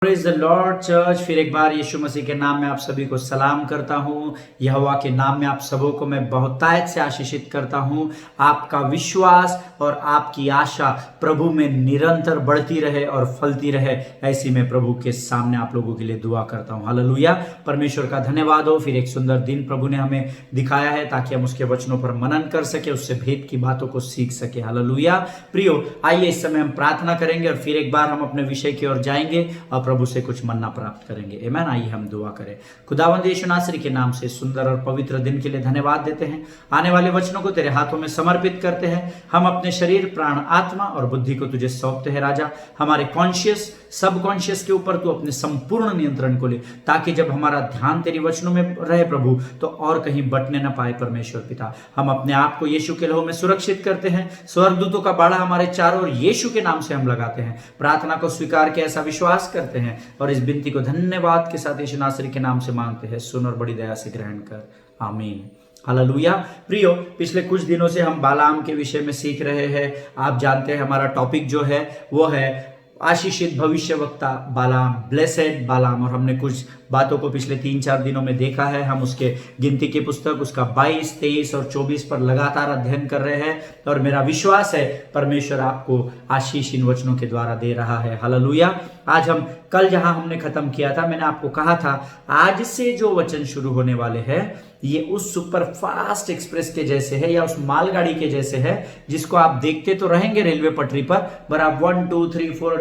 Praise the Lord church. फिर एक बार यीशु मसीह के नाम में आप सभी को सलाम करता हूँ। यहोवा के नाम में आप सबों को मैं बहुतायत से आशीषित करता हूँ। आपका विश्वास और आपकी आशा प्रभु में निरंतर बढ़ती रहे और फलती रहे, ऐसी मैं प्रभु के सामने आप लोगों के लिए दुआ करता हूँ। हालेलुया। परमेश्वर का धन्यवाद हो। फिर एक सुंदर दिन प्रभु ने हमें दिखाया है ताकि हम उसके वचनों पर मनन कर सके, उससे भेद की बातों को सीख सके। हालेलुया। प्रियो, आइए इस समय हम प्रार्थना करेंगे और फिर एक बार हम अपने विषय की ओर जाएंगे और प्रभु से कुछ मन्ना प्राप्त करेंगे। आमीन। आइए हम दुआ करें। खुदावंद यीशु नासरी के नाम से सुंदर और पवित्र दिन के लिए धन्यवाद देते हैं। आने वाले वचनों को तेरे हाथों में समर्पित करते हैं। हम अपने शरीर, प्राण, आत्मा और बुद्धि को तुझे सौंपते हैं राजा। हमारे कॉन्शियस, सब कॉन्शियस के ऊपर तू अपने संपूर्ण नियंत्रण को ले, ताकि जब हमारा ध्यान तेरी वचनों में रहे प्रभु, तो और कहीं बटने न पाए। परमेश्वर पिता, हम अपने आप को यीशु के लहू में सुरक्षित करते हैं। स्वर्गदूतों का बाड़ा हमारे चारों ओर यीशु के नाम से हम लगाते हैं। प्रार्थना को स्वीकार के ऐसा विश्वास करते हैं और इस विनती को धन्यवाद के साथ यीशु नासरी के नाम से मांगते हैं। सुन और बड़ी दया से ग्रहण कर। आमीन। हालेलुया। प्रियो, पिछले कुछ दिनों से हम बालाम के विषय में सीख रहे हैं। आप जानते हैं हमारा टॉपिक जो है वो है आशीषित भविष्यवक्ता बालाम, ब्लेसेड बालाम। और हमने कुछ बातों को पिछले 3-4 दिनों में देखा है। हम उसके गिनती की पुस्तक उसका 22, 23 और 24 पर लगातार अध्ययन कर रहे हैं और मेरा विश्वास है परमेश्वर आपको आशीष इन वचनों के द्वारा दे रहा है। हालेलुया। आज हम कल जहां हमने खत्म किया था, मैंने आपको कहा था आज से जो वचन शुरू होने वाले हैं ये उस सुपर फास्ट एक्सप्रेस के जैसे है या उस मालगाड़ी के जैसे है जिसको आप देखते तो रहेंगे रेलवे पटरी पर आप 1 2 3 4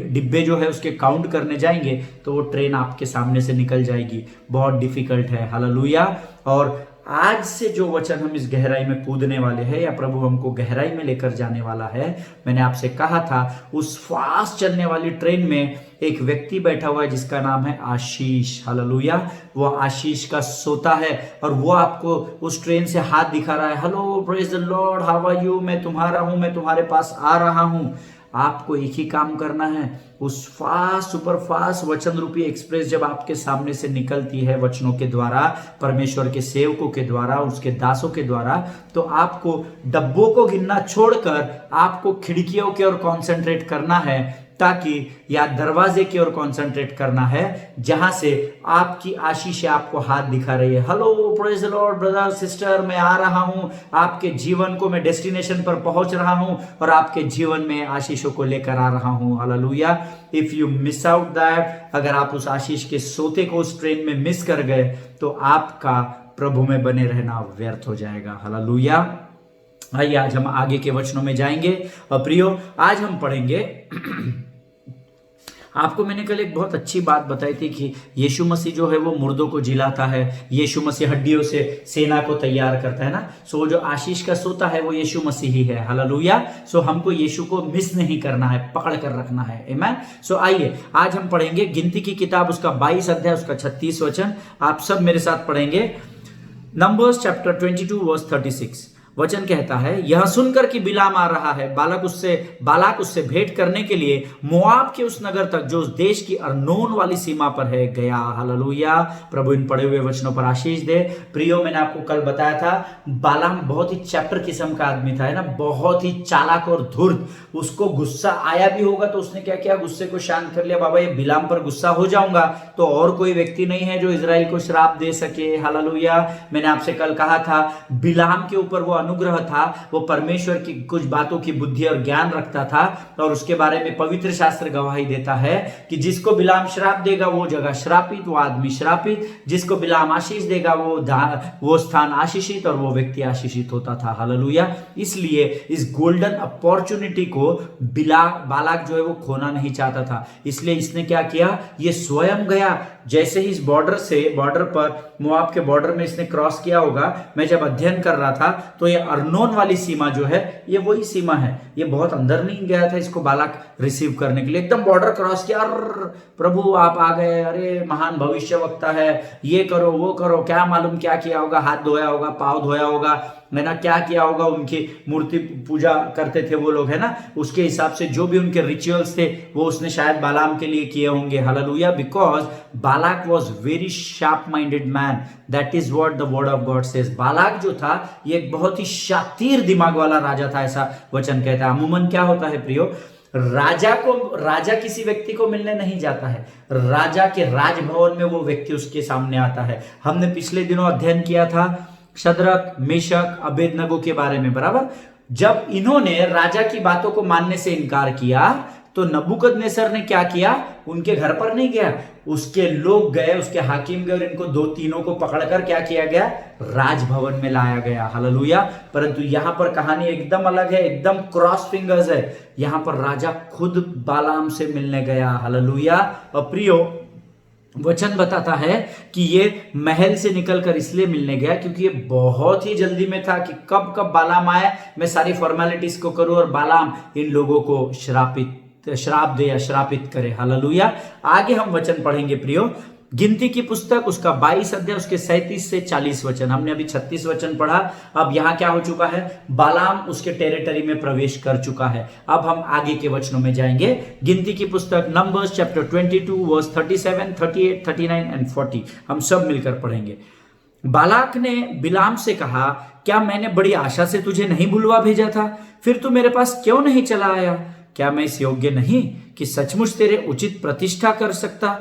डिब्बे जो है उसके काउंट करने जाएंगे तो वो ट्रेन आपके सामने से निकल जाएगी। बहुत डिफिकल्ट है। हालेलुया। और आज से जो वचन हम इस गहराई में कूदने वाले हैं या प्रभु हमको गहराई में लेकर जाने वाला है, मैंने आपसे कहा था उस फास्ट चलने वाली ट्रेन में एक व्यक्ति बैठा हुआ है जिसका नाम है आशीष। हालेलुया। वो आशीष का सोता है और वो आपको उस ट्रेन से हाथ दिखा रहा है। Hello, praise the Lord, how are you, मैं तुम्हारा हूं, मैं तुम्हारे पास आ रहा हूं। आपको एक ही काम करना है, उस फास्ट सुपर फास्ट वचन रूपी एक्सप्रेस जब आपके सामने से निकलती है वचनों के द्वारा, परमेश्वर के सेवकों के द्वारा, उसके दासों के द्वारा, तो आपको डब्बों को गिनना छोड़कर आपको खिड़कियों की ओर कंसंट्रेट करना है, ताकि या दरवाजे की ओर कंसंट्रेट करना है जहां से आपकी आशीष आपको हाथ दिखा रही है। Hello, praise the Lord brother sister, मैं आ रहा हूं, आपके जीवन को मैं डेस्टिनेशन पर पहुंच रहा हूं और आपके जीवन में आशीषों को लेकर आ रहा हूं। Hallelujah. If you miss out that, अगर आप उस आशीष के सोते को उस ट्रेन में मिस कर गए तो आपका प्रभु में बने रहना व्यर्थ हो जाएगा। हालेलुया। आइए आज हम आगे के वचनों में जाएंगे और प्रियो आज हम पढ़ेंगे आपको मैंने कल एक बहुत अच्छी बात बताई थी कि यीशु मसीह जो है वो मुर्दों को जिलाता है, यीशु मसीह हड्डियों से सेना को तैयार करता है ना। सो जो आशीष का सोता है वो यीशु मसीह ही है। हालेलुया। सो हमको यीशु को मिस नहीं करना है, पकड़ कर रखना है। आमीन। सो आइए आज हम पढ़ेंगे गिनती की किताब उसका 22 अध्याय उसका 36 वचन। आप सब मेरे साथ पढ़ेंगे। Numbers chapter 22 verse 36। वचन कहता है, यह सुनकर कि बिलाम आ रहा है, बालाक उससे भेंट करने के लिए मोआब के उस नगर तक जो उस देश की अर्नोन वाली सीमा पर है गया। हालेलुया। प्रभु इन पढ़े हुए वचनों पर आशीष दे। प्रियो, मैंने आपको कल बताया था बालाम बहुत ही चैप्टर किस्म का आदमी था, है ना, बहुत ही चालाक और धूर्त। उसको गुस्सा आया भी होगा तो उसने क्या किया, गुस्से को शांत कर लिया। बाबा, ये बिलाम पर गुस्सा हो जाऊंगा तो और कोई व्यक्ति नहीं है जो इजराइल को श्राप दे सके। हालेलुया। मैंने आपसे कल कहा था बिलाम के ऊपर वो अनुग्रह था, वो परमेश्वर की कुछ बातों की बुद्धि और ज्ञान रखता था और उसके बारे में पवित्र शास्त्र गवाही देता है कि जिसको बिलाम श्राप देगा वो जगह श्रापित, वो आदमी श्रापित, जिसको बिलाम आशीष देगा वो स्थान आशीषित और वो व्यक्ति आशीषित होता था। हालेलुया। इसलिए इस गोल्डन अपॉर्चुनिटी को बालाक जो है वो खोना नहीं चाहता था। इसलिए इसने क्या किया, ये स्वयं गया। जैसे ही इस बॉर्डर पर मोआब के बॉर्डर में इसने क्रॉस किया होगा, मैं जब अध्ययन कर रहा था तो ये अर्नोन वाली सीमा जो है ये वही सीमा है। ये बहुत अंदर नहीं गया था इसको बालाक रिसीव करने के लिए, एकदम बॉर्डर क्रॉस किया। प्रभु आप आ गए, अरे महान भविष्यवक्ता है, ये करो वो करो, क्या मालूम क्या किया होगा, हाथ धोया होगा, पाँव धोया होगा, है ना, क्या किया होगा, उनकी मूर्ति पूजा करते थे वो लोग, है ना, उसके हिसाब से जो भी उनके रिचुअल्स थे वो उसने शायद बालाम के लिए किए होंगे। Hallelujah. Because Balak was very sharp minded man, that is what the word of God says. Balak जो था ये एक बहुत ही शातिर दिमाग वाला राजा था, ऐसा वचन कहता है। अमूमन क्या होता है प्रियो, राजा किसी व्यक्ति को मिलने नहीं जाता है, राजा के राजभवन में वो व्यक्ति उसके सामने आता है। हमने पिछले दिनों अध्ययन किया था शद्रक, मेशक, अबेदनगो के बारे में, बराबर। जब इन्होंने राजा की बातों को मानने से इनकार किया तो नबूकदनेस्सर ने क्या किया, उनके घर पर नहीं गया, उसके लोग गए, उसके हाकिम गए और इनको तीनों को पकड़कर क्या किया गया, राजभवन में लाया गया। हालेलुया। परंतु यहां पर कहानी एकदम अलग है, एकदम क्रॉस फिंगर्स है। यहां पर राजा खुद बालाम से मिलने गया। हालेलुया। और प्रियो, वचन बताता है कि ये महल से निकलकर इसलिए मिलने गया क्योंकि ये बहुत ही जल्दी में था कि कब कब बालाम आए, मैं सारी फॉर्मेलिटीज को करूं और बालाम इन लोगों को श्राप दे या श्रापित करे। हालेलुया। आगे हम वचन पढ़ेंगे प्रियो, गिनती की पुस्तक उसका 22 अध्याय उसके 37 से 40 वचन। हमने अभी 36 वचन पढ़ा। अब यहां क्या हो चुका है, बालाम उसके टेरिटरी में प्रवेश कर चुका है। अब हम आगे के वचनों में जाएंगे। गिनती की पुस्तक नंबर्स चैप्टर 22 वर्स 37, 38, 39 एंड 40 हम सब मिलकर पढ़ेंगे। बालाक ने बिलाम से कहा, क्या मैंने बड़ी आशा से तुझे नहीं बुलवा भेजा था? फिर तू मेरे पास क्यों नहीं चला आया? क्या मैं इस योग्य नहीं कि सचमुच तेरे उचित प्रतिष्ठा कर सकता?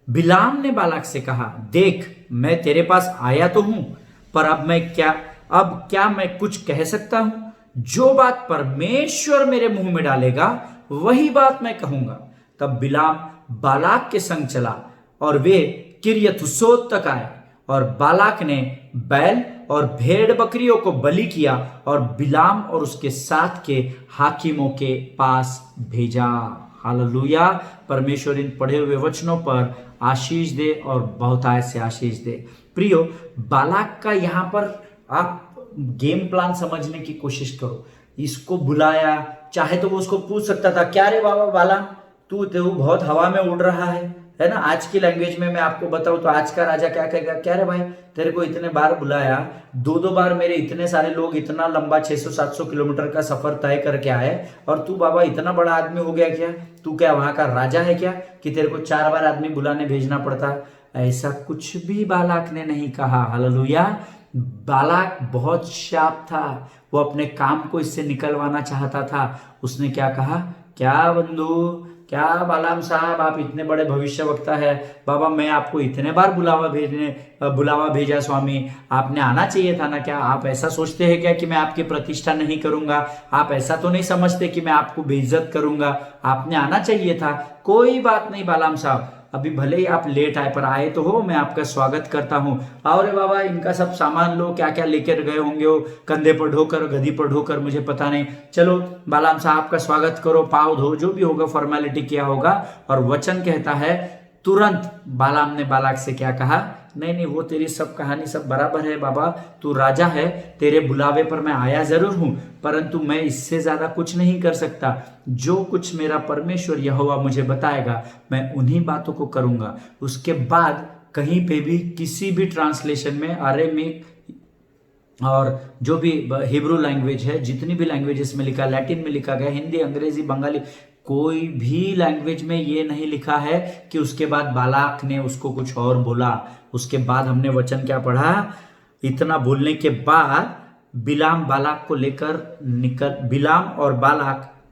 बिलाम ने बालाक से कहा, देख मैं तेरे पास आया तो हूं, पर अब क्या मैं कुछ कह सकता हूं? जो बात परमेश्वर मेरे मुंह में डालेगा वही बात मैं कहूंगा। तब बिलाम बालाक के संग चला और वे किर्यथुसोत तक आए, और बालाक ने बैल और भेड़ बकरियों को बलि किया और बिलाम और उसके साथ के हाकिमों के पास भेजा। हालेलुया। परमेश्वर इन पढ़े हुए वचनों पर आशीष दे और बहुतायत से आशीष दे। प्रियो, बालाक का यहां पर आप गेम प्लान समझने की कोशिश करो। इसको बुलाया, चाहे तो वो उसको पूछ सकता था, क्या रे बाबा बालाम, तू बहुत हवा में उड़ रहा है ना। आज की लैंग्वेज में मैं आपको बताऊं तो आज का राजा क्या कहेगा, क्या रे भाई, तेरे को इतने बार बुलाया, दो बार मेरे इतने सारे लोग इतना लंबा 600-700 किलोमीटर का सफर तय करके आए, और तू बाबा इतना बड़ा आदमी हो गया क्या? तू क्या वहां का राजा है क्या कि तेरे को 4 बार आदमी बुलाने भेजना पड़ता? ऐसा कुछ भी बालाक ने नहीं कहा। हालेलुया। बालाक बहुत शार्प था, वो अपने काम को इससे निकलवाना चाहता था। उसने क्या कहा, क्या बंधु, क्या बालाम साहब, आप इतने बड़े भविष्यवक्ता है, बाबा मैं आपको इतने बार बुलावा भेजा स्वामी, आपने आना चाहिए था ना। क्या आप ऐसा सोचते हैं क्या कि मैं आपकी प्रतिष्ठा नहीं करूंगा? आप ऐसा तो नहीं समझते कि मैं आपको बेइज्जत करूंगा? आपने आना चाहिए था। कोई बात नहीं बालाम साहब, अभी भले ही आप लेट आए पर आए तो हो, मैं आपका स्वागत करता हूँ। आओ रे बाबा, इनका सब सामान लो, क्या क्या लेकर गए होंगे वो, कंधे पर ढोकर, गधी पर ढोकर, मुझे पता नहीं। चलो बालाम साहब का स्वागत करो, पाँव धो, जो भी होगा फॉर्मेलिटी किया होगा। और वचन कहता है तुरंत बालाम ने बालाक से क्या कहा, नहीं, वो तेरी सब कहानी सब बराबर है बाबा, तू राजा है, तेरे बुलावे पर मैं आया जरूर हूं, परंतु मैं इससे ज्यादा कुछ नहीं कर सकता। जो कुछ मेरा परमेश्वर यहोवा मुझे बताएगा मैं उन्हीं बातों को करूंगा। उसके बाद कहीं पे भी किसी भी ट्रांसलेशन में अरेमिक और जो भी हिब्रू लैंग्वेज है, जितनी भी लैंग्वेजेस में लिखा, लैटिन में लिखा गया, हिंदी, अंग्रेजी, बंगाली, कोई भी लैंग्वेज में ये नहीं लिखा है कि उसके बाद बालाक ने उसको कुछ और बोला। उसके बाद हमने वचन क्या पढ़ा, इतना बोलने के बाद बिलाम बालाक को लेकर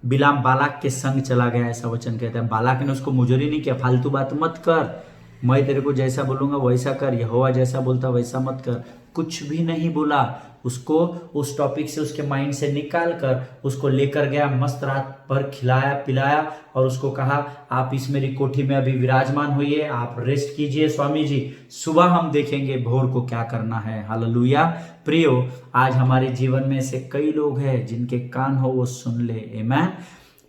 बिलाम बालाक के संग चला गया, ऐसा वचन कहता है। बालाक ने उसको मुजरी नहीं किया, फालतू बात मत कर, मैं तेरे को जैसा बोलूंगा वैसा कर, यहोवा जैसा बोलता वैसा मत कर, कुछ भी नहीं बोला। उसको उस टॉपिक से, उसके माइंड से निकाल कर उसको लेकर गया, मस्त रात भर खिलाया पिलाया और उसको कहा, आप इस मेरी कोठी में अभी विराजमान होइए, आप रेस्ट कीजिए स्वामी जी, सुबह हम देखेंगे भोर को क्या करना है। हालेलुया। प्रियो, आज हमारे जीवन में से कई लोग हैं जिनके कान हो वो सुन ले। आमीन।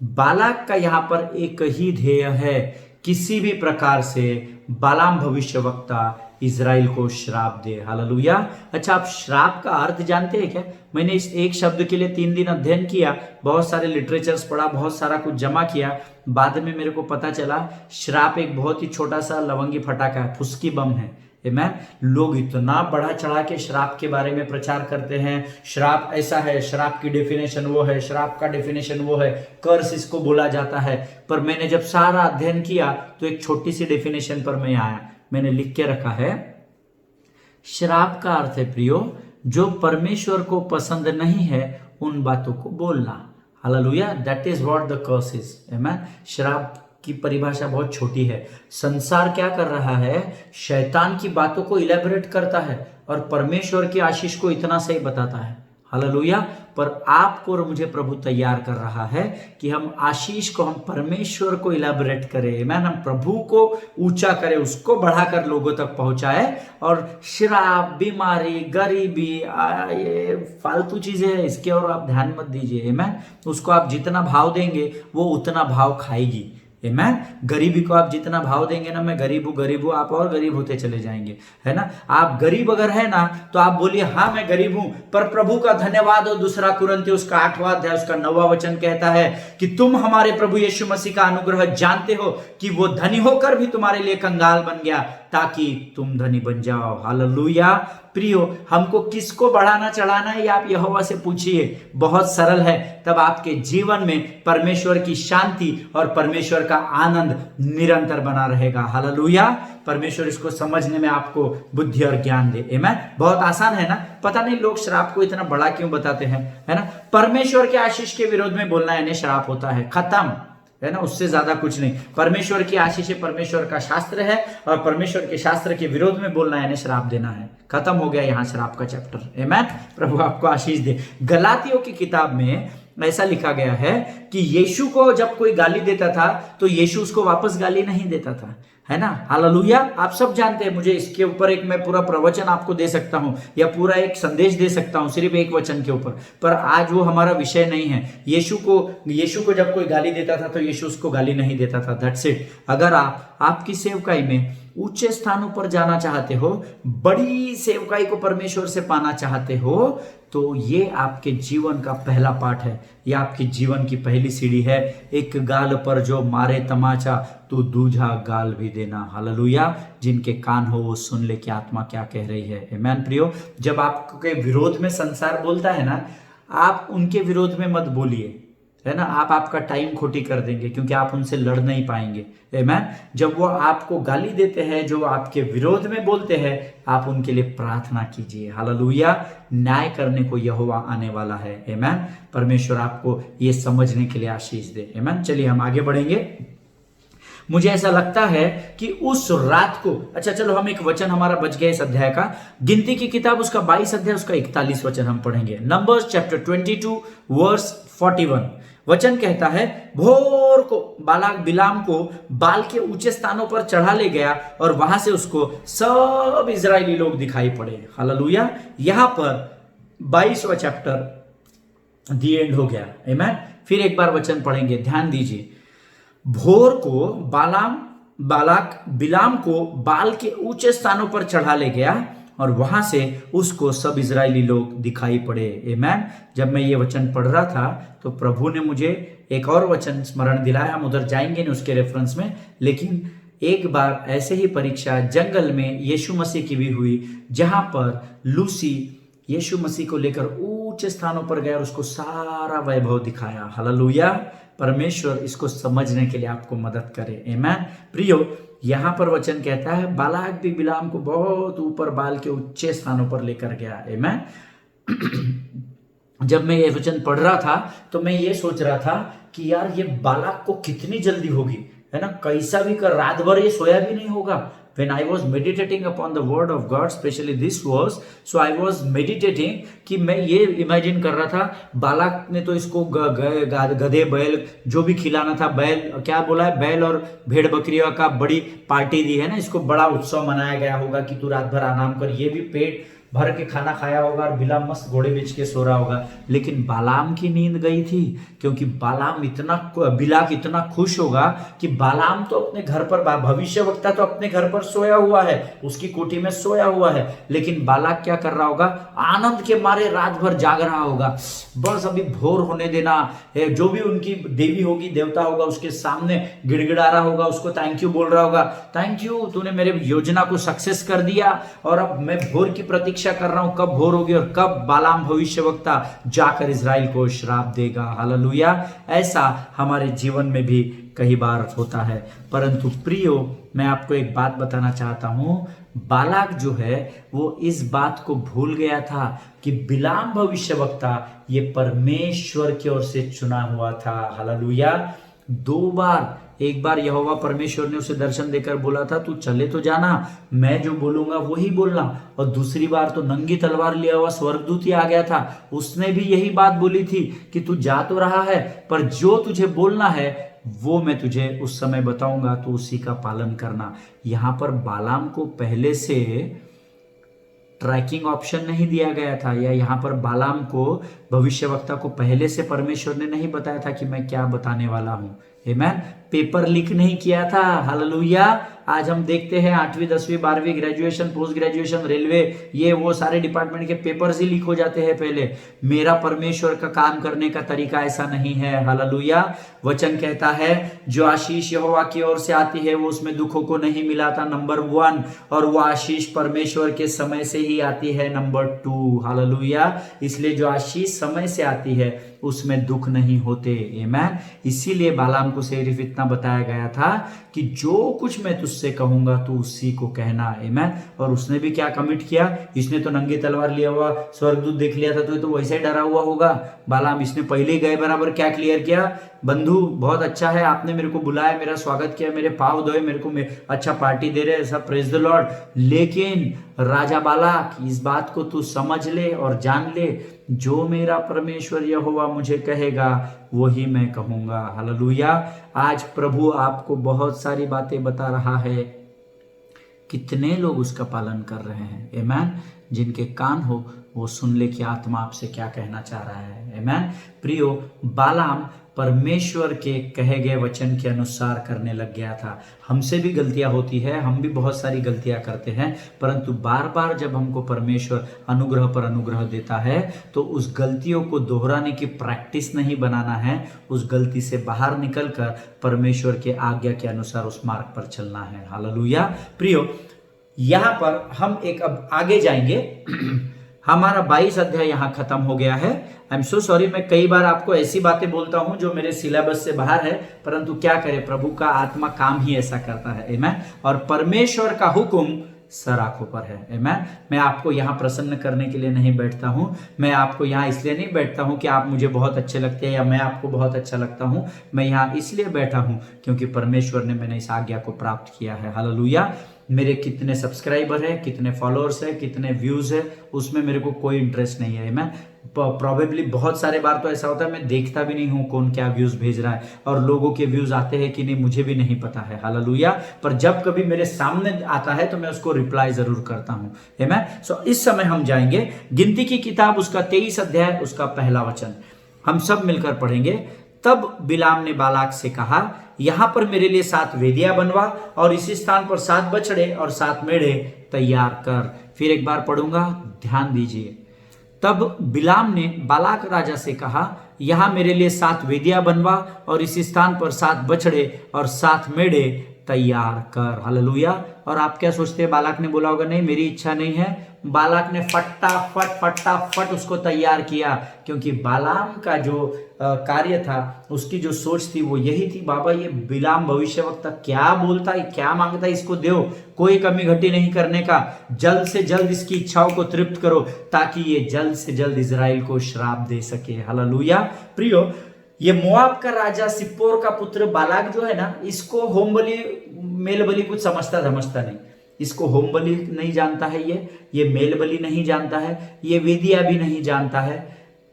बालाक का यहाँ पर एक ही ध्येय है, किसी भी प्रकार से बालाम भविष्यवक्ता इजराइल को श्राप दे। हालेलुया। अच्छा, आप श्राप का अर्थ जानते हैं क्या? मैंने इस एक शब्द के लिए 3 दिन अध्ययन किया, बहुत सारे लिटरेचर्स पढ़ा, बहुत सारा कुछ जमा किया। बाद में मेरे को पता चला श्राप एक बहुत ही छोटा सा लवंगी फटाका है, फुसकी बम है। लोग इतना बढ़ा चढ़ा के श्राप के बारे में प्रचार करते हैं, श्राप ऐसा है, श्राप की डेफिनेशन वो है, श्राप का डेफिनेशन वो है, कर्स इसको बोला जाता है। पर मैंने जब सारा अध्ययन किया तो एक छोटी सी डेफिनेशन पर मैं आया, मैंने लिख के रखा है, श्राप का अर्थ है प्रियो, जो परमेश्वर को पसंद नहीं है उन बातों को बोलना। Hallelujah, that is what the curse is. Amen. श्राप की परिभाषा बहुत छोटी है। संसार क्या कर रहा है, शैतान की बातों को इलेबोरेट करता है और परमेश्वर की आशीष को इतना सही बताता है। हालेलुया। पर आपको और मुझे प्रभु तैयार कर रहा है कि हम आशीष को, हम परमेश्वर को इलेबोरेट करें। मैं हम प्रभु को ऊंचा करें, उसको बढ़ाकर लोगों तक पहुंचाए। और शराब, बीमारी, गरीबी, ये फालतू चीजें हैं, इसके और आप ध्यान मत दीजिए। मैं उसको आप जितना भाव देंगे वो उतना भाव खाएगी। मैं गरीबी को आप जितना भाव देंगे ना, मैं गरीब हूं, आप और गरीब होते चले जाएंगे, है ना। आप गरीब अगर है ना तो आप बोलिए हाँ मैं गरीब हूं, पर प्रभु का धन्यवाद हो। दूसरा कुरिन्थियों उसका 8वां अध्याय उसका 9वां वचन कहता है कि तुम हमारे प्रभु यीशु मसीह का अनुग्रह जानते हो कि वो धनी होकर भी तुम्हारे लिए कंगाल बन गया ताकि तुम धनी बन जाओ। हालेलुया। प्रियो, हमको किसको बढ़ाना चढ़ाना है ये आप यहोवा से पूछिए, बहुत सरल है। तब आपके जीवन में परमेश्वर की शांति और परमेश्वर का आनंद निरंतर बना रहेगा। हालेलुया। परमेश्वर इसको समझने में आपको बुद्धि और ज्ञान दे। आमीन। बहुत आसान है ना। पता नहीं लोग श्राप को इतना बड़ा क्यों बताते हैं, है ना। परमेश्वर के आशीष के विरोध में बोलना यानी श्राप होता है, खत्म, है ना। उससे ज्यादा कुछ नहीं। परमेश्वर की आशीष परमेश्वर का शास्त्र है और परमेश्वर के शास्त्र के विरोध में बोलना यानी श्राप देना है। खत्म हो गया यहाँ श्राप का चैप्टर। आमीन। प्रभु आपको आशीष दे। गलातियों की किताब में ऐसा लिखा गया है कि यीशु को जब कोई गाली देता था तो यीशु उसको वापस गाली नहीं देता था, है ना। हालेलुया। आप सब जानते हैं। मुझे इसके ऊपर एक मैं पूरा प्रवचन आपको दे सकता हूं या पूरा एक संदेश दे सकता हूं सिर्फ एक वचन के ऊपर, पर आज वो हमारा विषय नहीं है। यीशु को जब कोई गाली देता था तो यीशु उसको गाली नहीं देता था। That's it. अगर आप आपकी सेवकाई में ऊंचे स्थानों पर जाना चाहते हो, बड़ी सेवकाई को परमेश्वर से पाना चाहते हो, तो ये आपके जीवन का पहला पाठ है, ये आपके जीवन की पहली सीढ़ी है। एक गाल पर जो मारे तमाचा तू दूजा गाल भी देना। हालेलुया। जिनके कान हो वो सुन ले कि आत्मा क्या कह रही है। आमीन। प्रियो, जब आपके विरोध में संसार बोलता है ना, आप उनके विरोध में मत बोलिए, है ना। आप आपका टाइम खोटी कर देंगे क्योंकि आप उनसे लड़ नहीं पाएंगे। आमीन। जब वो आपको गाली देते हैं, जो आपके विरोध में बोलते हैं, आप उनके लिए प्रार्थना कीजिए। हालेलुया। न्याय करने को यहोवा आने वाला है। आमीन। परमेश्वर आपको ये समझने के लिए आशीष दे। आमीन। चलिए हम आगे बढ़ेंगे। मुझे ऐसा लगता है कि उस रात को, अच्छा चलो हम एक वचन हमारा बच गया इस अध्याय का, गिनती की किताब उसका 22 अध्याय उसका 41 वचन हम पढ़ेंगे। नंबर्स चैप्टर 22 वर्स 41 वचन कहता है, भोर को बालाक बिलाम को बाल के ऊंचे स्थानों पर चढ़ा ले गया और वहां से उसको सब इजरायली लोग दिखाई पड़े। हालेलुया। यहां पर 22वां चैप्टर दी एंड हो गया। आमीन। फिर एक बार वचन पढ़ेंगे, ध्यान दीजिए। भोर को बालाक बिलाम को बाल के ऊंचे स्थानों पर चढ़ा ले गया और वहां से उसको सब इजरायली लोग दिखाई पड़े। आमीन। जब मैं ये वचन पढ़ रहा था तो प्रभु ने मुझे एक और वचन स्मरण दिलाया। हम उधर जाएंगे नहीं उसके रेफरेंस में, लेकिन एक बार ऐसे ही परीक्षा जंगल में यीशु मसीह की भी हुई, जहां पर लूसी यीशु मसीह को लेकर ऊंचे स्थानों पर गया और उसको सारा वैभव दिखाया। हालेलुया। परमेश्वर इसको समझने के लिए आपको मदद करे। आमीन। प्रियो, यहां पर वचन कहता है बालाक भी बिलाम को बहुत ऊपर बाल के ऊंचे स्थानों पर लेकर गया। आमीन। जब मैं ये वचन पढ़ रहा था तो मैं ये सोच रहा था कि यार ये बालाक को कितनी जल्दी होगी, है ना। कैसा भी कर, रात भर ये सोया भी नहीं होगा। When I was meditating upon the word of God, especially this verse, so I was meditating कि मैं ये इमेजिन कर रहा था, बालाक ने तो इसको गधे बैल जो भी खिलाना था, बैल क्या बोला है, बैल और भेड़ बकरियों का बड़ी पार्टी दी है ना, इसको बड़ा उत्सव मनाया गया होगा कि तू रात भर आराम कर। ये भी पेट भर के खाना खाया होगा और बिलाम मस्त घोड़े बेच के सो रहा होगा। लेकिन बालाम की नींद गई थी, क्योंकि बिलाक इतना खुश होगा कि बालाम तो अपने घर पर, भविष्यवक्ता तो अपने घर पर सोया हुआ है, उसकी कोठी में सोया हुआ है, लेकिन बालाक क्या कर रहा होगा, आनंद के मारे रात भर जाग रहा होगा। बस अभी भोर होने देना, जो भी उनकी देवी होगी, देवता होगा, उसके सामने गिड़गिड़ा रहा होगा, उसको थैंक यू बोल रहा होगा, थैंक यू तूने मेरे योजना को सक्सेस कर दिया और अब मैं भोर की प्रतीक्षा कर रहा हूं, कब भोर होगी और कब बालाम भविष्यवक्ता जाकर इजराइल को श्राप देगा। हालेलुया। ऐसा हमारे जीवन में भी कई बार होता है, परंतु प्रियो मैं आपको एक बात बताना चाहता हूं, बालाक जो है वो इस बात को भूल गया था कि बिलाम भविष्यवक्ता ये परमेश्वर की ओर से चुना हुआ था। हालेलुया। दो बार, एक बार यहोवा परमेश्वर ने उसे दर्शन देकर बोला था तू चले तो जाना, मैं जो बोलूंगा वही बोलना, और दूसरी बार तो नंगी तलवार लिया हुआ स्वर्गदूत ही आ गया था, उसने भी यही बात बोली थी कि तू जा तो रहा है पर जो तुझे बोलना है वो मैं तुझे उस समय बताऊंगा, तो उसी का पालन करना। यहां पर बालाम को पहले से ट्रैकिंग ऑप्शन नहीं दिया गया था, या यहाँ पर बालाम को भविष्यवक्ता को पहले से परमेश्वर ने नहीं बताया था कि मैं क्या बताने वाला हूं। आमेन। पेपर लीक नहीं किया था। हालेलुया। आज हम देखते हैं 8वीं 10वीं 12वीं ग्रेजुएशन, पोस्ट ग्रेजुएशन, रेलवे, ये वो सारे डिपार्टमेंट के पेपर्स ही लीक हो जाते हैं पहले। मेरा परमेश्वर का काम करने का तरीका ऐसा नहीं है। हालेलुया। वचन कहता है जो आशीष यहोवा की ओर से आती है वो उसमें दुखों को नहीं मिलाता, नंबर 1, और वो आशीष परमेश्वर के समय से ही आती है, नंबर 2। हालेलुया। इसलिए जो आशीष समय से आती है उसमें दुख नहीं होते। आमेन। इसीलिए बालाम को सिर्फ इतना बताया गया था कि जो कुछ मैं तुझसे कहूंगा तू उसी को कहना। आमेन। और उसने भी क्या कमिट किया, इसने तो नंगी तलवार लिया हुआ स्वर्गदूत देख लिया था तो वैसे ही डरा हुआ होगा बालाम। इसने पहले गए बराबर क्या क्लियर किया, बंधु बहुत अच्छा है, आपने मेरे को बुलाया, मेरा स्वागत किया, मेरे पाँव धोए, मेरे को अच्छा पार्टी दे रहे, सब प्रेज द लॉर्ड, लेकिन राजा बालाक इस बात को तू समझ ले और जान ले, जो मेरा परमेश्वर यहोवा मुझे कहेगा वही मैं कहूंगा। हालेलुया। आज प्रभु आपको बहुत सारी बातें बता रहा है, कितने लोग उसका पालन कर रहे हैं। आमेन। जिनके कान हो वो सुन ले कि आत्मा आपसे क्या कहना चाह रहा है। आमेन। प्रियो, बालाम परमेश्वर के कहे गए वचन के अनुसार करने लग गया था। हमसे भी गलतियां होती है, हम भी बहुत सारी गलतियां करते हैं, परंतु बार बार जब हमको परमेश्वर अनुग्रह पर अनुग्रह देता है तो उस गलतियों को दोहराने की प्रैक्टिस नहीं बनाना है, उस गलती से बाहर निकलकर परमेश्वर के आज्ञा के अनुसार उस मार्ग पर चलना है। हालेलुया। प्रियो, यहां पर हम एक अब आगे जाएंगे। हमारा 22 अध्याय यहाँ खत्म हो गया है। आई एम सो सॉरी, मैं कई बार आपको ऐसी बातें बोलता हूं जो मेरे सिलेबस से बाहर है, परंतु क्या करें, प्रभु का आत्मा काम ही ऐसा करता है। आमेन। और परमेश्वर का हुक्म सर आंखों पर है। आमेन। मैं आपको यहाँ प्रसन्न करने के लिए नहीं बैठता हूं, मैं आपको यहाँ इसलिए नहीं बैठता हूं कि आप मुझे बहुत अच्छे लगते हैं या मैं आपको बहुत अच्छा लगता हूं। मैं यहाँ इसलिए बैठा हूं क्योंकि परमेश्वर ने मैंने इस आज्ञा को प्राप्त किया है। हालेलुया। मेरे कितने सब्सक्राइबर है, कितने फॉलोअर्स है, कितने व्यूज है, उसमें मेरे को कोई इंटरेस्ट नहीं है। मैं प्रोबेबली बहुत सारे बार तो ऐसा होता है मैं देखता भी नहीं हूं कौन क्या व्यूज भेज रहा है, और लोगों के व्यूज आते हैं कि नहीं मुझे भी नहीं पता है। हालेलुया। पर जब कभी मेरे सामने आता है तो मैं उसको रिप्लाई जरूर करता हूं। आमेन। सो इस समय हम जाएंगे गिनती की किताब, उसका 23 अध्याय, उसका पहला वचन हम सब मिलकर पढ़ेंगे। तब बिलाम ने बालाक से कहा, यहां पर मेरे लिए 7 वेदियां बनवा और इसी स्थान पर 7 बछड़े और 7 मेढ़े तैयार कर। फिर एक बार पढ़ूंगा, ध्यान दीजिए। तब बिलाम ने बालाक राजा से कहा, यहां मेरे लिए 7 वेदियां बनवा और इसी स्थान पर 7 बछड़े और 7 मेढ़े तैयार कर। हालेलुया। और आप क्या सोचते हैं, बालाक ने बोला होगा नहीं मेरी इच्छा नहीं है। बालाक ने फटाफट उसको तैयार किया, क्योंकि बालाम का जो कार्य था, उसकी जो सोच थी वो यही थी, बाबा ये बिलाम भविष्यवक्ता क्या बोलता है, क्या मांगता है, इसको दो, कोई कमी घटी नहीं करने का, जल्द से जल्द इसकी इच्छाओं को तृप्त करो ताकि ये जल्द से जल्द इजराइल को श्राप दे सके। हालेलुया। प्रियो, ये मोआब का राजा सिप्पोर का पुत्र बालाक जो है ना, इसको होम बलि मेल बलि कुछ समझता नहीं, इसको होम बलि नहीं जानता है, ये मेल बलि नहीं जानता है, ये वेदियां भी नहीं जानता है,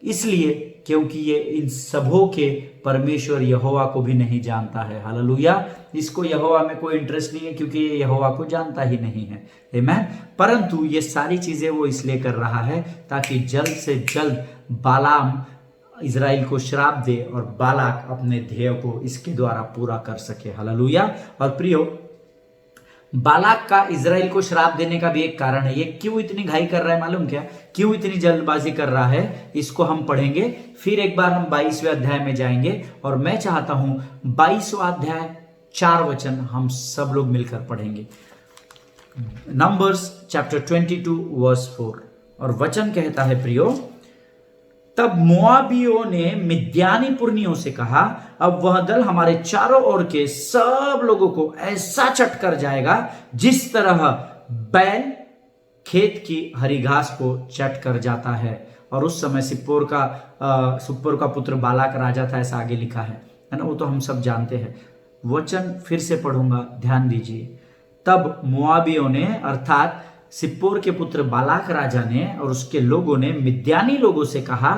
इसलिए क्योंकि ये इन सबों के परमेश्वर यहोवा को भी नहीं जानता है। हालेलुया। इसको यहोवा में कोई इंटरेस्ट नहीं है क्योंकि ये यहोवा को जानता ही नहीं है। आमेन। परंतु ये सारी चीजें वो इसलिए कर रहा है ताकि जल्द से जल्द बालाम इजराइल को श्राप दे और बालाक अपने ध्येय को इसके द्वारा पूरा कर सके। हालेलुया। और प्रियो, बालाक का इजराइल को श्राप देने का भी एक कारण है। ये क्यों इतनी घाई कर रहा है मालूम क्या, क्यों इतनी जल्दबाजी कर रहा है, इसको हम पढ़ेंगे। फिर एक बार हम 22वें अध्याय में जाएंगे और मैं चाहता हूं 22वां अध्याय 4 वचन हम सब लोग मिलकर पढ़ेंगे। नंबर्स चैप्टर 22 वर्स 4, और वचन कहता है प्रियो, तब मोआबियों ने मिद्यानी पुरनियों से कहा, अब वह दल हमारे चारों ओर के सब लोगों को ऐसा चट कर जाएगा जिस तरह बैल खेत की हरी घास को चट कर जाता है। और उस समय सिप्पोर का पुत्र बालाक राजा था, ऐसा आगे लिखा है ना, वो तो हम सब जानते हैं। वचन फिर से पढ़ूंगा, ध्यान दीजिए। तब मोआबियों ने अर्थात सिप्पोर के पुत्र बालाक राजा ने और उसके लोगों ने मिद्यानी लोगों से कहा,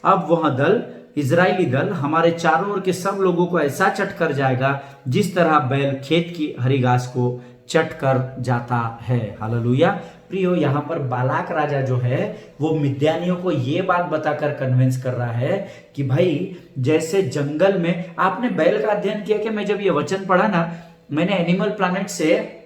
अब वह दल इजरायली दल हमारे चारों ओर के सब लोगों को ऐसा चट कर जाएगा जिस तरह बैल खेत की हरी घास को चट कर जाता है। हालेलुया। प्रियो, यहाँ पर बालाक राजा जो है वो मिद्यानियों को ये बात बताकर कन्विंस कर रहा है कि भाई जैसे जंगल में आपने बैल का अध्ययन किया कि मैं जब ये वचन पढ़ा ना, मैंने एनिमल प्लैनेट से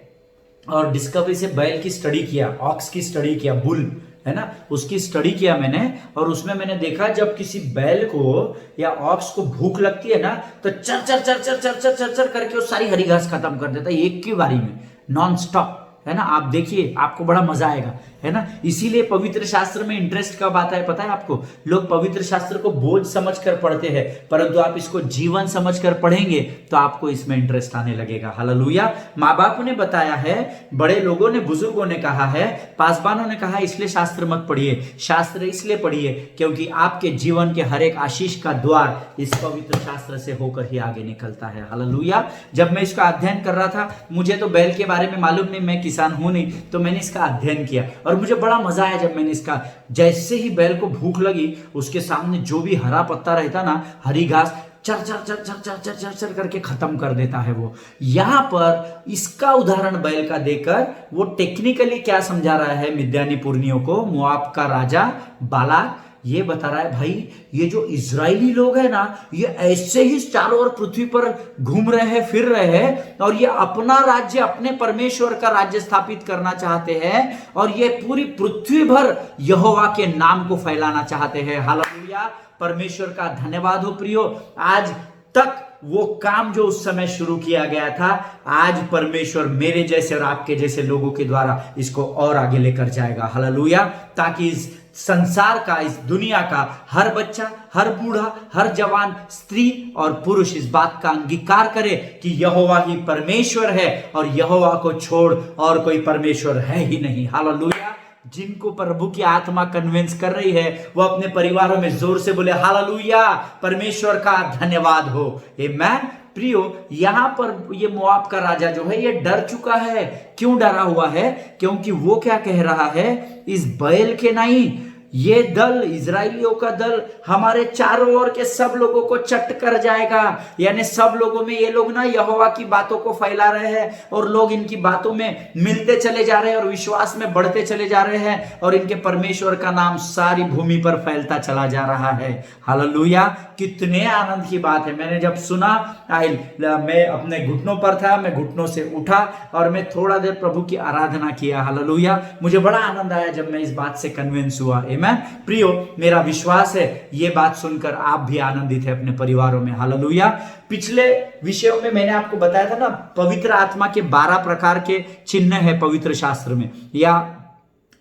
और डिस्कवरी से बैल की स्टडी किया, ऑक्स की स्टडी किया, बुल है ना, उसकी स्टडी किया मैंने। और उसमें मैंने देखा जब किसी बैल को या ऑक्स को भूख लगती है ना तो चर चर चर चर चर चर चर चर करके वो सारी हरी घास खत्म कर देता है एक की बारी में, नॉन स्टॉप, है ना। आप देखिए, आपको बड़ा मजा आएगा, है ना। इसीलिए पवित्र शास्त्र में इंटरेस्ट कब आता है पता है आपको? लोग पवित्र शास्त्र को बोझ समझकर पढ़ते हैं, परंतु आप इसको जीवन समझकर पढ़ेंगे तो आपको इसमें इंटरेस्ट आने लगेगा। हालेलुया। माँ बाप ने बताया है, बड़े लोगों ने, बुजुर्गों ने कहा है, पासवानों ने कहा इसलिए शास्त्र मत पढ़िए। शास्त्र इसलिए पढ़िए क्योंकि आपके जीवन के हर एक आशीष का द्वार इस पवित्र शास्त्र से होकर ही आगे निकलता है। हालेलुया। जब मैं इसका अध्ययन कर रहा था, मुझे तो बैल के बारे में मालूम नहीं, मैं किसान हूं नहीं, तो मैंने इसका अध्ययन किया और मुझे बड़ा मजा आया जब मैंने इसका, जैसे ही बैल को भूख लगी उसके सामने जो भी हरा पत्ता रहता ना, हरी घास, चर चर चर चर चर चर चर चर करके खत्म कर देता है वो। यहां पर इसका उदाहरण बैल का देकर वो टेक्निकली क्या समझा रहा है मिद्यानी पुरनियों को, मोआब का राजा बालाक ये बता रहा है, भाई ये जो इजरायली लोग हैं ना, ये ऐसे ही चारों ओर पृथ्वी पर घूम रहे हैं, फिर रहे हैं, और ये अपना राज्य, अपने परमेश्वर का राज्य स्थापित करना चाहते हैं, और ये पूरी पृथ्वी भर यहोवा के नाम को फैलाना चाहते हैं। हालेलुया। परमेश्वर का धन्यवाद हो प्रियो। आज तक वो काम जो उस समय शुरू किया गया था, आज परमेश्वर मेरे जैसे और आपके जैसे लोगों के द्वारा इसको और आगे लेकर जाएगा। हालेलुया। ताकि इस संसार का, इस दुनिया का हर बच्चा, हर बूढ़ा, हर जवान, स्त्री और पुरुष इस बात का अंगीकार करे कि यहोवा ही परमेश्वर है और यहोवा को छोड़ और कोई परमेश्वर है ही नहीं। हालेलुया। जिनको प्रभु की आत्मा कन्विंस कर रही है वो अपने परिवारों में जोर से बोले हालेलुया, परमेश्वर का धन्यवाद हो। आमीन। प्रियो, यहां पर ये मोआब का राजा जो है ये डर चुका है। क्यों डरा हुआ है? क्योंकि वो क्या कह रहा है, इस बैल के नहीं, ये दल, इजराइलियों का दल हमारे चारों ओर के सब लोगों को चट कर जाएगा। यानी सब लोगों में ये लोग ना यहोवा की बातों को फैला रहे हैं और लोग इनकी बातों में मिलते चले जा रहे हैं और विश्वास में बढ़ते चले जा रहे हैं और इनके परमेश्वर का नाम सारी भूमि पर फैलता चला जा रहा है। हालेलुया। कितने आनंद की बात है। मैंने जब सुना, मैं अपने घुटनों पर था, मैं घुटनों से उठा और मैं थोड़ा देर प्रभु की आराधना किया। हालेलुया। मुझे बड़ा आनंद आया जब मैं इस बात से कन्विंस हुआ। आमीन। प्रियो, मेरा विश्वास है ये बात सुनकर आप भी आनंदित है अपने परिवारों में। हालेलुया। पिछले विषयों में मैंने आपको बताया था ना, पवित्र आत्मा के 12 प्रकार के चिन्ह है पवित्र शास्त्र में, या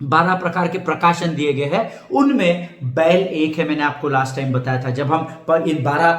12 प्रकार के प्रकाशन दिए गए हैं, उनमें बैल एक है। मैंने आपको लास्ट टाइम बताया था। जब हम इन 12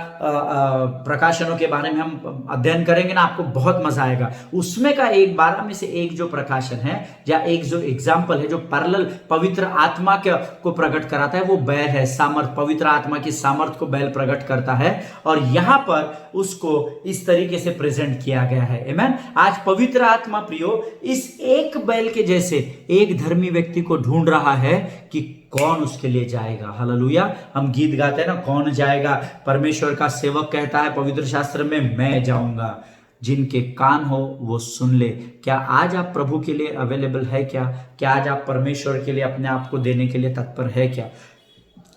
प्रकाशनों के बारे में हम अध्ययन करेंगे ना, आपको बहुत मजा आएगा। उसमें का एक 12 में से एक जो प्रकाशन है या एक जो एग्जाम्पल है जो पैरेलल पवित्र आत्मा को प्रकट कराता है, वो बैल है। सामर्थ, पवित्र आत्मा की सामर्थ को बैल प्रकट करता है और यहां पर उसको इस तरीके से प्रेजेंट किया गया है। आमीन। आज पवित्र आत्मा प्रियो इस एक बैल के जैसे एक धर्मी व्यक्ति को ढूंढ रहा है कि कौन उसके लिए जाएगा। हालेलुया। हम गीत गाते हैं ना, कौन जाएगा। परमेश्वर का सेवक कहता है पवित्र शास्त्र में, मैं जाऊंगा, जिनके कान हो वो सुन ले। क्या आज आप प्रभु के लिए अवेलेबल है? क्या आज आप परमेश्वर के लिए अपने आप को देने के लिए तत्पर है क्या?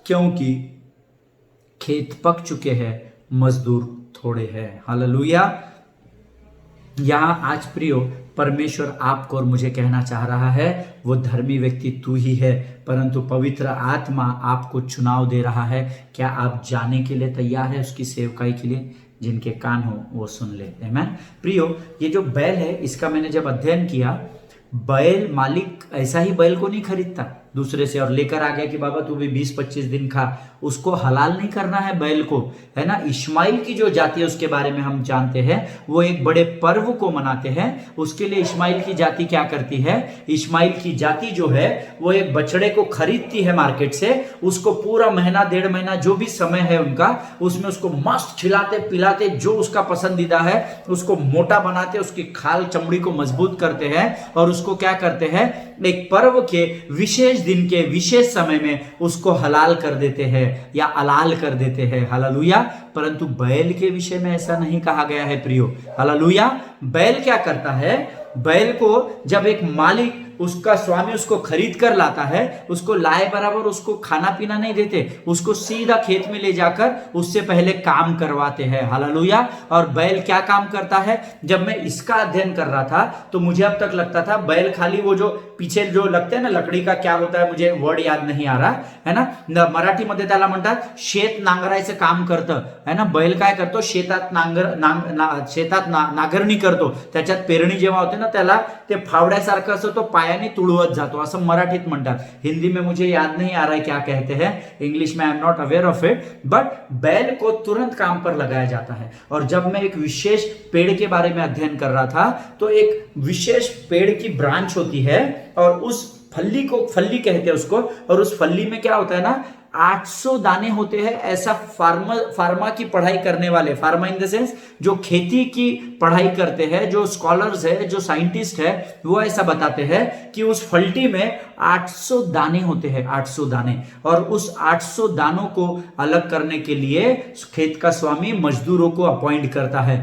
क्योंकि खेत पक चुके हैं, मजदूर थोड़े हैं। हालेलुया। यहां आज प्रियो परमेश्वर आपको और मुझे कहना चाह रहा है, वो धर्मी व्यक्ति तू ही है, परंतु पवित्र आत्मा आपको चुनाव दे रहा है। क्या आप जाने के लिए तैयार है उसकी सेवकाई के लिए? जिनके कान हो वो सुन ले। आमीन। प्रियो, ये जो बैल है इसका मैंने जब अध्ययन किया, बैल मालिक ऐसा ही बैल को नहीं खरीदता। दूसरे से और लेकर आ गया कि बाबा तू भी 20-25 दिन खा, उसको हलाल नहीं करना है बैल को, है ना। इस्माइल की जो जाति है उसके बारे में हम जानते हैं, वो एक बड़े पर्व को मनाते हैं। उसके लिए इस्माइल की जाति क्या करती है, इस्माइल की जाति जो है वो एक बछड़े को खरीदती है मार्केट से, उसको पूरा महीना 1.5 महीना जो भी समय है उनका, उसमें उसको मस्त खिलाते पिलाते, जो उसका पसंदीदा है उसको मोटा बनाते, उसकी खाल चमड़ी को मजबूत करते हैं और उसको क्या करते हैं, एक पर्व के विशेष दिन के विशेष समय में उसको हलाल कर देते हैं या अलाल कर देते हैं। हालेलुया। परंतु बैल के विषय में ऐसा नहीं कहा गया है प्रियो। हालेलुया। बैल क्या करता है, बैल को जब एक मालिक, उसका स्वामी उसको खरीद कर लाता है, उसको लाए बराबर उसको खाना पीना नहीं देते, उसको सीधा खेत में ले जाकर उससे पहले काम करवाते हैं। हालेलुया। और बैल क्या काम करता है, जब मैं इसका अध्ययन कर रहा था तो मुझे अब तक लगता था बैल खाली वो जो पीछे जो लगते हैं ना लकड़ी का, क्या होता है मुझे वर्ड याद नहीं आ रहा है ना, मराठी मध्ये त्याला म्हणतात शेत नांगरायचं काम करतं, है ना। बैल काय करतो, शेतात नांगरणी करतो, त्याच्यात पेरणी जेव्हा होते ना त्याला ते फावड्यासारखं असं तो पायाने तुडवत जातो, असं मराठीत म्हणतात। हिंदी में मुझे याद नहीं आ रहा है क्या कहते हैं, इंग्लिश में आई am not aware of it, but बैल को तुरंत काम पर लगाया जाता है। और जब मैं एक विशेष पेड़ के बारे में अध्ययन कर रहा था तो एक विशेष पेड़ की ब्रांच होती है और उस फल्ली को, फल्ली कहते हैं उसको, और उस फल्ली में क्या होता है ना, 800 दाने होते हैं। ऐसा फार्मा की पढ़ाई करने वाले, फार्मा इन द सेंस जो खेती की पढ़ाई करते हैं, जो स्कॉलर्स है, जो साइंटिस्ट है, वो ऐसा बताते हैं कि उस फल्टी में 800 दाने होते हैं, 800 दाने। और उस 800 दानों को अलग करने के लिए खेत का स्वामी मजदूरों को अपॉइंट करता है।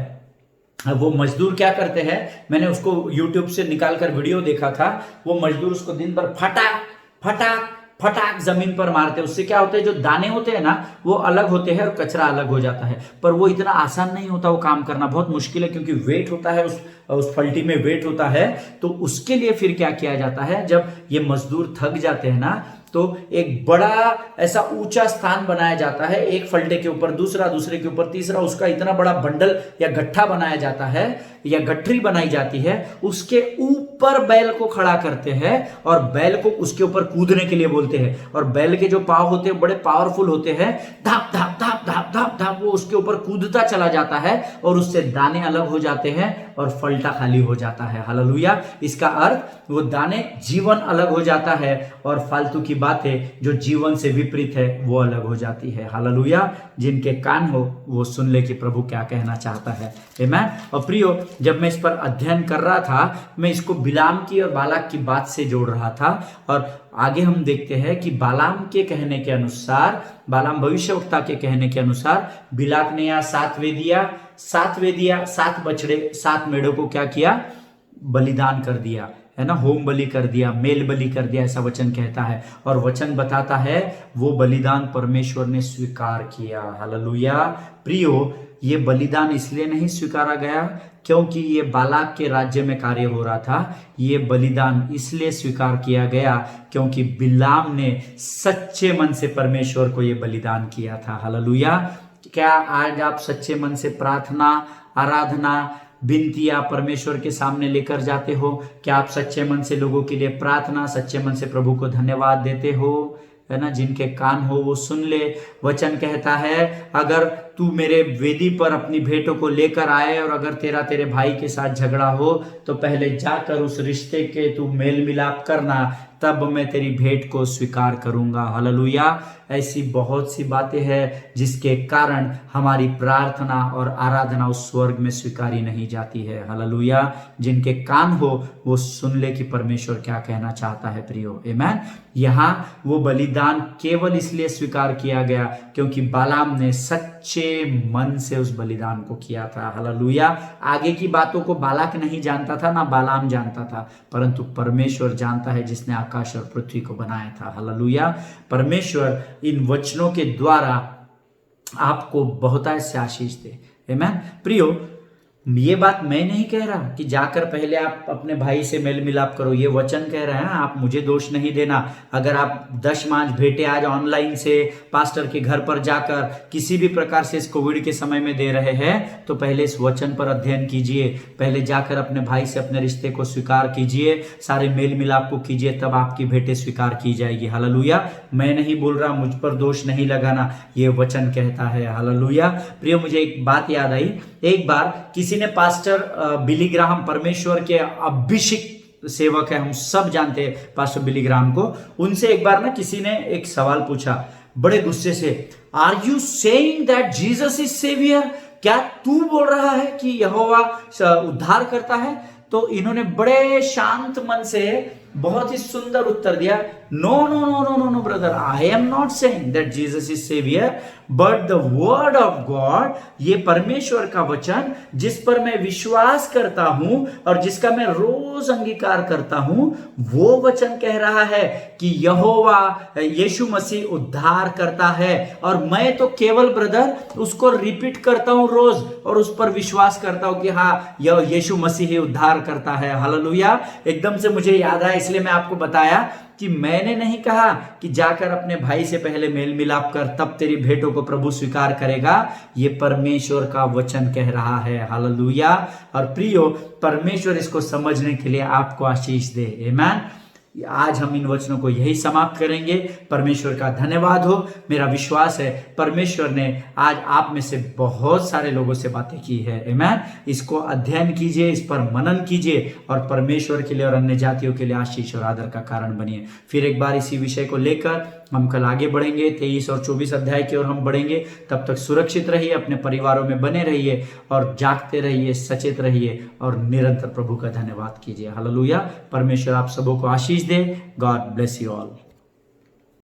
वो मजदूर क्या करते हैं, मैंने उसको YouTube से निकालकर वीडियो देखा था, वो मजदूर उसको दिन भर फटाक फटाक फटाक जमीन पर मारते हैं। उससे क्या होता है, जो दाने होते हैं ना वो अलग होते हैं और कचरा अलग हो जाता है। पर वो इतना आसान नहीं होता, वो काम करना बहुत मुश्किल है, क्योंकि वेट होता है, उस फल्टी में वेट होता है। तो उसके लिए फिर क्या किया जाता है, जब ये मजदूर थक जाते हैं ना तो एक बड़ा ऐसा ऊंचा स्थान बनाया जाता है, एक फल्टे के ऊपर दूसरा, दूसरे के ऊपर तीसरा, उसका इतना बड़ा बंडल या गट्ठा बनाया जाता है या गठरी बनाई जाती है, उसके ऊपर बैल को खड़ा करते हैं और बैल को उसके ऊपर कूदने के लिए बोलते हैं। और बैल के जो पांव होते हैं बड़े पावरफुल होते हैं, धाप धाप धाप धाप धाप धाप वो उसके ऊपर कूदता चला जाता है और उससे दाने अलग हो जाते हैं और फल्टा खाली हो जाता है। हालेलुया। इसका अर्थ वो दाने, जीवन अलग हो जाता है और फालतू की बातें जो जीवन से विपरीत है वो अलग हो जाती है। हालेलुया। जिनके कान हो वो सुन ले कि प्रभु क्या कहना चाहता है। आमीन। और प्रियो, जब मैं इस पर अध्ययन कर रहा था, मैं इसको बिलाम की और बालाक की बात से जोड़ रहा था। और आगे हम देखते हैं कि बालाम के कहने के अनुसार, बालाम भविष्यवक्ता के कहने के अनुसार, बिलाक ने यहाँ 7 वेदियां, 7 बछड़े, 7 मेढ़ों को क्या किया, बलिदान कर दिया, है ना, होम बलि कर दिया, मेल बलि कर दिया, ऐसा वचन कहता है। और वचन बताता है वो बलिदान परमेश्वर ने स्वीकार किया। हालेलुया। प्रियो, ये बलिदान इसलिए नहीं स्वीकारा गया क्योंकि ये बालाक के राज्य में कार्य हो रहा था। ये बलिदान इसलिए स्वीकार किया गया क्योंकि बिलाम ने सच्चे मन से परमेश्वर को ये बलिदान किया था। हालेलुया। क्या आज आप सच्चे मन से प्रार्थना, आराधना, विनतियां परमेश्वर के सामने लेकर जाते हो? क्या आप सच्चे मन से लोगों के लिए प्रार्थना, सच्चे मन से प्रभु को धन्यवाद देते हो? है ना। जिनके कान हो वो सुन ले। वचन कहता है अगर तू मेरे वेदी पर अपनी भेंटों को लेकर आए और अगर तेरे भाई के साथ झगड़ा हो तो पहले जाकर उस रिश्ते के तू मेल मिलाप करना, तब मैं तेरी भेंट को स्वीकार करूंगा। हालेलुया। ऐसी बहुत सी बातें हैं जिसके कारण हमारी प्रार्थना और आराधना उस स्वर्ग में स्वीकारी नहीं जाती है। हालेलुया। जिनके कान हो वो सुन ले कि परमेश्वर क्या कहना चाहता है प्रियो। आमीन। यहाँ वो बलिदान केवल इसलिए स्वीकार किया गया क्योंकि बालाम ने सच्चे मन से उस बलिदान को किया था। हालेलुया। आगे की बातों को बालाक नहीं जानता था, ना बालाम जानता था, परंतु परमेश्वर जानता है जिसने आकाश और पृथ्वी को बनाया था। हालेलुया। परमेश्वर इन वचनों के द्वारा आपको बहुतायत से आशीष दे। आमीन। प्रियो, ये बात मैं नहीं कह रहा कि जाकर पहले आप अपने भाई से मेल मिलाप करो, ये वचन कह रहे हैं। आप मुझे दोष नहीं देना। अगर आप 10 पाँच भेंटे आज ऑनलाइन से पास्टर के घर पर जाकर किसी भी प्रकार से इस कोविड के समय में दे रहे हैं, तो पहले इस वचन पर अध्ययन कीजिए, पहले जाकर अपने भाई से अपने रिश्ते को स्वीकार कीजिए, सारे मेल मिलाप को कीजिए, तब आपकी भेंटें स्वीकार की जाएगी। हालेलुया। मैं नहीं बोल रहा, मुझ पर दोष नहीं लगाना, ये वचन कहता है। हालेलुया। प्रिय, मुझे एक बात याद आई। एक बार किसी ने पास्टर बिली ग्राहम, परमेश्वर के अभिषिक्त सेवक है, हम सब जानते हैं पास्टर बिली ग्राहम को, उनसे एक बार ना किसी ने एक सवाल पूछा बड़े गुस्से से, are you saying that Jesus is saviour? क्या तू बोल रहा है कि यहोवा उद्धार करता है? तो इन्होंने बड़े शांत मन से बहुत ही सुंदर उत्तर दिया, no no no no no no brother, I am not saying that Jesus is saviour, but the word of God, ये परमेश्वर का वचन जिस पर मैं विश्वास करता हूं और जिसका मैं रोज अंगीकार करता हूं, वो वचन कह रहा है कि यहोवा यीशु मसीह उद्धार करता है। और मैं तो केवल ब्रदर उसको रिपीट करता हूं रोज और उस पर विश्वास करता हूं कि हाँ, यह यीशु मसीह ही उद्धार करता है। हालेलुया। एकदम से मुझे याद आया, इसलिए मैं आपको बताया कि मैंने नहीं कहा कि जाकर अपने भाई से पहले मेल मिलाप कर, तब तेरी भेंटों को प्रभु स्वीकार करेगा। ये परमेश्वर का वचन कह रहा है। हालेलुया। और प्रियो, परमेश्वर इसको समझने के लिए आपको आशीष दे। आमीन। आज हम इन वचनों को यही समाप्त करेंगे। परमेश्वर का धन्यवाद हो। मेरा विश्वास है परमेश्वर ने आज आप में से बहुत सारे लोगों से बातें की है। आमीन। इसको अध्ययन कीजिए, इस पर मनन कीजिए और परमेश्वर के लिए और अन्य जातियों के लिए आशीष और आदर का कारण बनिए। फिर एक बार इसी विषय को लेकर हम कल आगे बढ़ेंगे, 23 और 24 अध्याय की ओर हम बढ़ेंगे। तब तक सुरक्षित रहिए, अपने परिवारों में बने रहिए और जागते रहिए, सचेत रहिए और निरंतर प्रभु का धन्यवाद कीजिए। हालेलुया। परमेश्वर आप सबों को आशीष दे। God bless you all.